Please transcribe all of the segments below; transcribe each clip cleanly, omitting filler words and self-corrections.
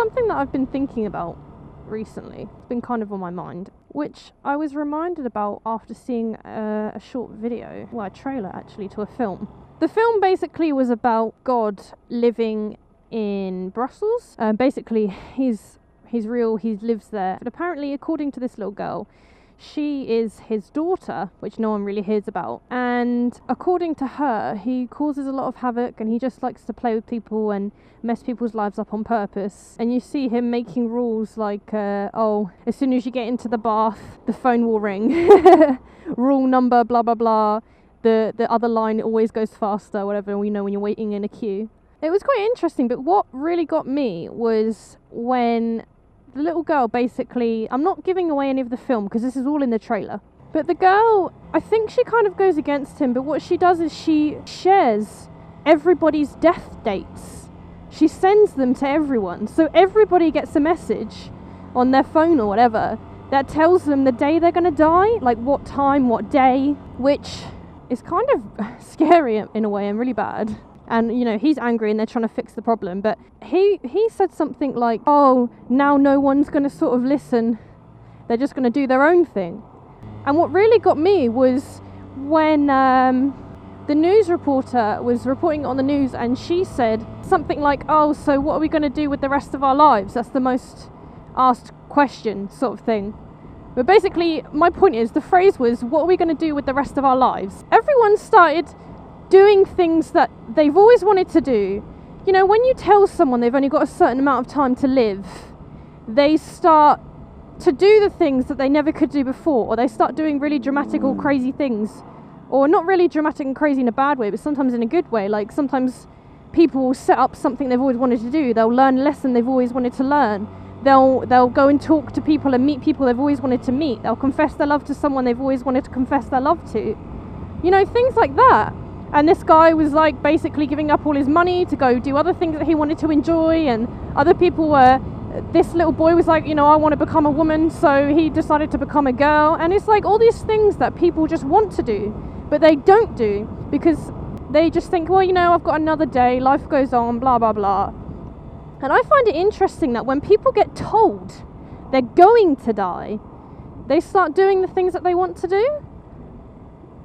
something that I've been thinking about recently. It's been kind of on my mind, which I was reminded about after seeing a short video, well, a trailer actually, to a film. The film basically was about God living in Brussels. Basically, he's real, he lives there. But apparently, according to this little girl, she is his daughter, which no one really hears about. And according to her, he causes a lot of havoc and he just likes to play with people and mess people's lives up on purpose. And you see him making rules like, as soon as you get into the bath, the phone will ring. Rule number, blah, blah, blah. The other line always goes faster, whatever, we know when you're waiting in a queue. It was quite interesting, but what really got me was when the little girl basically, I'm not giving away any of the film because this is all in the trailer, but the girl, I think she kind of goes against him, but what she does is she shares everybody's death dates. She sends them to everyone, so everybody gets a message on their phone or whatever that tells them the day they're going to die, like what time, what day, which is kind of scary in a way and really bad. And, you know, he's angry and they're trying to fix the problem. But he said something like, oh, now no one's going to sort of listen. They're just going to do their own thing. And what really got me was when the news reporter was reporting on the news and she said something like, oh, so what are we going to do with the rest of our lives? That's the most asked question sort of thing. But basically, my point is, the phrase was, what are we going to do with the rest of our lives? Everyone started doing things that they've always wanted to do. You know, when you tell someone they've only got a certain amount of time to live, they start to do the things that they never could do before, or they start doing really dramatic or crazy things, or not really dramatic and crazy in a bad way, but sometimes in a good way. Like sometimes people will set up something they've always wanted to do. They'll learn a lesson they've always wanted to learn. They'll go and talk to people and meet people they've always wanted to meet. They'll confess their love to someone they've always wanted to confess their love to. You know, things like that. And this guy was like basically giving up all his money to go do other things that he wanted to enjoy, and other people were, this little boy was like, you know, I want to become a woman, so he decided to become a girl. And it's like all these things that people just want to do, but they don't do because they just think, well, you know, I've got another day, life goes on, blah, blah, blah. And I find it interesting that when people get told they're going to die, they start doing the things that they want to do,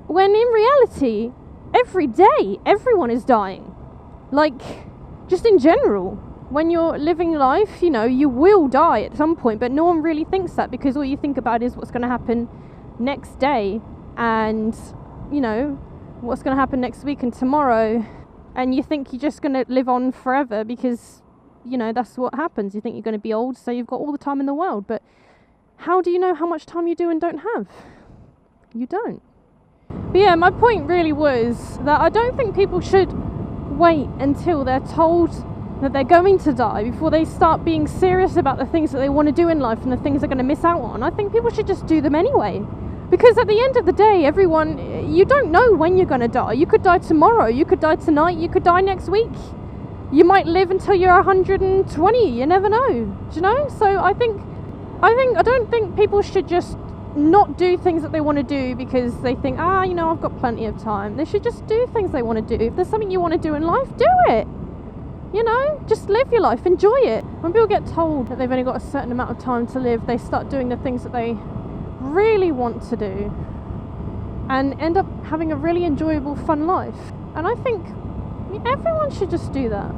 when in reality, every day, everyone is dying. Like, just in general. When you're living life, you know, you will die at some point, but no one really thinks that because all you think about is what's going to happen next day and, you know, what's going to happen next week and tomorrow. And you think you're just going to live on forever because, you know, that's what happens. You think you're going to be old, so you've got all the time in the world. But how do you know how much time you do and don't have? You don't. But yeah, my point really was that I don't think people should wait until they're told that they're going to die before they start being serious about the things that they want to do in life and the things they're going to miss out on. I think people should just do them anyway. Because at the end of the day, everyone, you don't know when you're going to die. You could die tomorrow, you could die tonight, you could die next week. You might live until you're 120, you never know, do you know? So I don't think people should just not do things that they want to do because they think, you know, I've got plenty of time. They should just do things they want to do. If there's something you want to do in life, do it. You know, just live your life, enjoy it. When people get told that they've only got a certain amount of time to live, they start doing the things that they really want to do and end up having a really enjoyable, fun life. And I think everyone should just do that.